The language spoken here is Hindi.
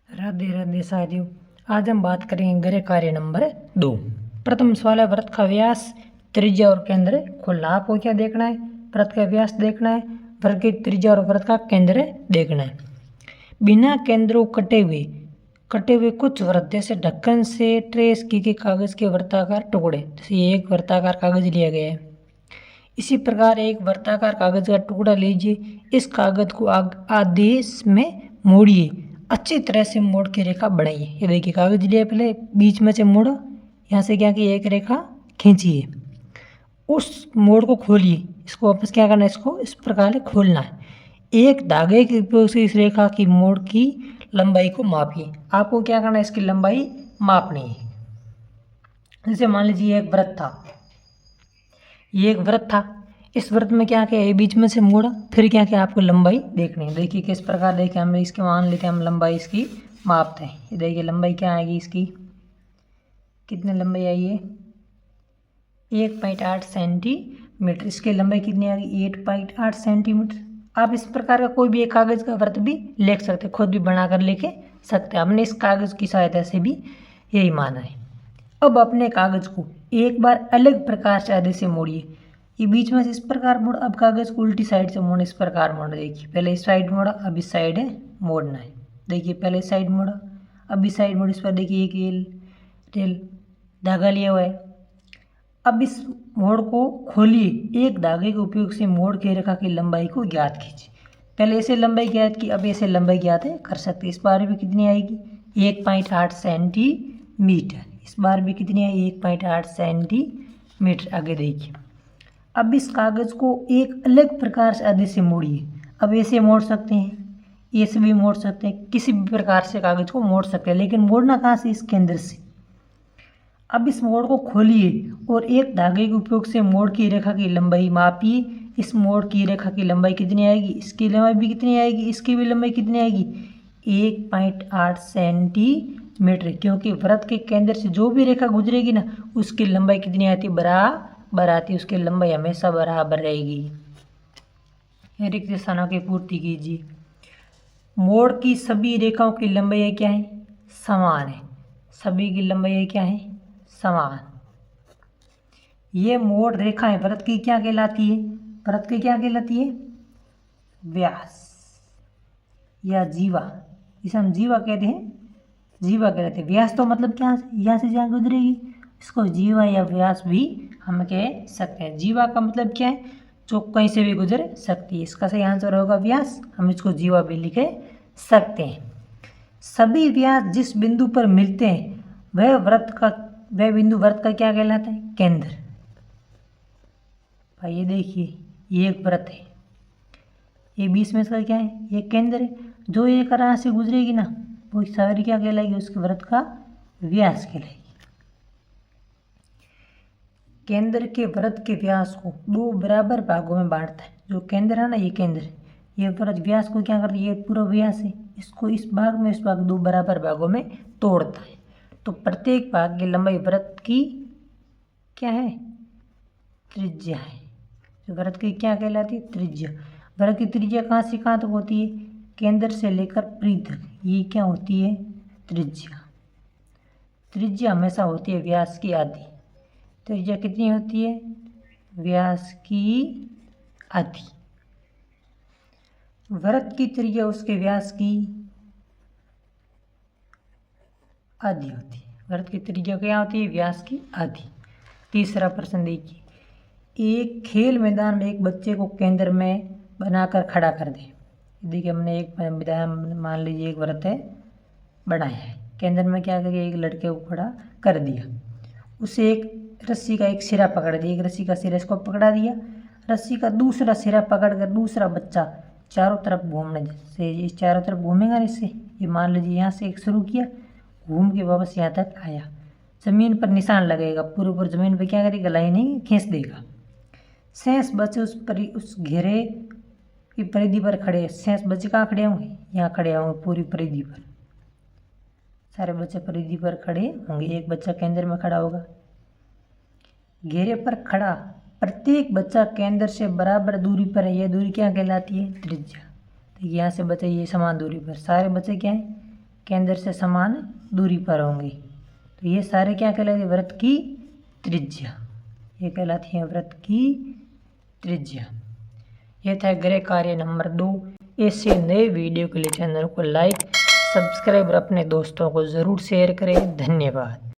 राधे राधे साथियों। आज हम बात करेंगे गृह कार्य नंबर 2। प्रथम सवाल है, वृत्त का व्यास, त्रिज्या और केंद्र खोलना। आपको क्या देखना है? वृत्त का व्यास देखना है, वृत्त की त्रिज्या और वृत्त का केंद्र देखना है। बिना केंद्रों कटे हुए कुछ वृत्त, जैसे ढक्कन से ट्रेस की गई कागज के वृत्ताकार टुकड़े, जैसे ये एक वृत्ताकार कागज लिया गया है। इसी प्रकार एक वृत्ताकार कागज का टुकड़ा लीजिए, इस कागज को आदेश में मोड़िए, अच्छी तरह से मोड़ के रेखा बनाइए। ये देखिए कागज लिया, पहले बीच में से मोड़ो, यहाँ से क्या किया, एक रेखा खींचिए, उस मोड़ को खोलिए, इसको वापस क्या करना है, इसको इस प्रकार से खोलना है। एक धागे के उपयोग से इस रेखा की मोड़ की लंबाई को मापिए। आपको क्या करना है, इसकी लंबाई मापनी है। जैसे मान लीजिए एक वृत्त था, ये एक वृत्त था, इस वृत्त में क्या किया, ये बीच में से मोड़ा, फिर क्या किया, आपको लंबाई देखनी है। देखिए किस प्रकार, देखिए हम इसके मान लेते हैं, हम लंबाई इसकी मापते हैं। ये देखिए लंबाई क्या आएगी इसकी, कितनी लंबाई आई है, 1.8 सेंटीमीटर। इसकी लंबाई कितनी आ गई, 8.8 सेंटीमीटर। आप इस प्रकार का कोई भी एक कागज़ का वृत्त भी लिख सकते हैं, खुद भी बनाकर लेके सकते हैं। हमने इस कागज़ की सहायता से भी यही माना है। अब अपने कागज़ को एक बार अलग प्रकार से आधे से मोड़िए। ये बीच में से इस प्रकार मोड़ा, अब कागज़ को उल्टी साइड से मोड़ना, इस प्रकार मोड़ना। देखिए पहले इस साइड मोड़ा, अब इस साइड है मोड़ना है। देखिए पहले इस साइड मोड़ा, अब इस साइड मोड़, इस पर देखिए एक रेल धागा लिया हुआ है। अब इस मोड़ को खोलिए, एक धागे के उपयोग से मोड़ के रेखा की लंबाई को ज्ञात कीजिए। पहले ऐसे लंबाई ज्ञात की, अब ऐसे लंबाई ज्ञात है कर सकते। इस बार भी कितनी आएगी, 1.8 सेंटीमीटर। इस बार भी कितनी आई, 1.8 सेंटीमीटर। आगे देखिए, अब इस कागज़ को एक अलग प्रकार से आधे से मोड़िए। अब ऐसे मोड़ सकते हैं, ऐसे भी मोड़ सकते हैं, किसी भी प्रकार से कागज़ को मोड़ सकते हैं, लेकिन मोड़ना कहाँ से, इस केंद्र से। अब इस मोड़ को खोलिए और एक धागे के उपयोग से मोड़ की रेखा की लंबाई मापिए। इस मोड़ की रेखा की लंबाई कितनी आएगी, इसकी लंबाई भी कितनी आएगी, इसकी भी लंबाई कितनी आएगी, 1.8 सेंटीमीटर। क्योंकि वृत्त के केंद्र से जो भी रेखा गुजरेगी ना, उसकी लंबाई कितनी आती है, बराबर आती है। उसकी लंबाई हमेशा बराबर रहेगी। रिक्त स्थानों की पूर्ति कीजिए। मोड़ की सभी रेखाओं की लंबाई क्या है, समान है। सभी की लंबाई क्या है, समान। ये मोड़ रेखाएं वृत्त की क्या कहलाती है, वृत्त की क्या कहलाती है, व्यास या जीवा। इसे हम जीवा कहते हैं, जीवा कहते हैं। व्यास तो मतलब क्या, यहाँ से जहाँ गुजरेगी, इसको जीवा या व्यास भी हम कह सकते हैं। जीवा का मतलब क्या है, जो कहीं से भी गुजर सकती है। इसका सही आंसर होगा व्यास, हम इसको जीवा भी लिख सकते हैं। सभी व्यास जिस बिंदु पर मिलते हैं वह बिंदु वृत्त का क्या कहलाता है, केंद्र। भाई ये देखिए, ये एक वृत्त है, ये बीच में इसका क्या है, ये केंद्र है। जो एक राह से गुजरेगी ना, वो सारी क्या कहलाएगी, उसके वृत्त का व्यास कहलाएगी। केंद्र के वृत्त के व्यास को दो बराबर भागों में बांटता है। जो केंद्र है ना, ये केंद्र, ये वृत्त व्यास को क्या करता है, ये पूरा व्यास है, इसको इस भाग में, इस भाग, दो बराबर भागों में तोड़ता है। तो प्रत्येक भाग की लंबाई वृत्त की क्या है, त्रिज्या है। वृत्त की क्या कहलाती है, त्रिज्या। वृत्त की त्रिज्या कहाँ से कहाँ तक होती है, केंद्र से लेकर परिधि तक, ये क्या होती है, त्रिज्या। त्रिज्या हमेशा होती है व्यास की आधी। त्रिज्या कितनी होती है, व्यास की आधी। वृत्त की त्रिज्या उसके व्यास की आधी होती है। वृत्त की त्रिज्या क्या होती है, व्यास की आधी। तीसरा प्रश्न देखिए, एक खेल मैदान में एक बच्चे को केंद्र में बनाकर खड़ा कर दे। देखिए हमने एक मैदान, मान लीजिए एक वृत्त है, बनाया है, केंद्र में क्या करिए, एक लड़के को खड़ा कर दिया। उसे एक रस्सी का एक सिरा पकड़ दिया, एक रस्सी का सिरा इसको पकड़ा दिया, रस्सी का दूसरा सिरा पकड़कर दूसरा बच्चा चारों तरफ घूमने से, ये चारों तरफ घूमेगा इससे। ये मान लीजिए यहाँ से एक शुरू किया, घूम के वापस यहाँ तक आया, ज़मीन पर निशान लगेगा, पूरे ज़मीन पर क्या करेगा, लाइन ही खींच देगा। शेष बच्चे उस घेरे की परिधि पर खड़े, शेष बच्चे कहाँ खड़े होंगे, यहाँ खड़े होंगे पूरी परिधि पर। सारे बच्चे परिधि पर खड़े होंगे, एक बच्चा केंद्र में खड़ा होगा। घेरे पर खड़ा प्रत्येक बच्चा केंद्र से बराबर दूरी पर है। यह दूरी क्या कहलाती है, त्रिज्या। तो यहाँ से बच्चे ये समान दूरी पर, सारे बच्चे क्या हैं, केंद्र से समान दूरी पर होंगे। तो ये सारे क्या कहलाते हैं, वृत्त की त्रिज्या। ये कहलाती है वृत्त की त्रिज्या। ये था गृह कार्य नंबर 2। ऐसे नए वीडियो के लिए चैनल को लाइक, सब्सक्राइब और अपने दोस्तों को ज़रूर शेयर करें। धन्यवाद।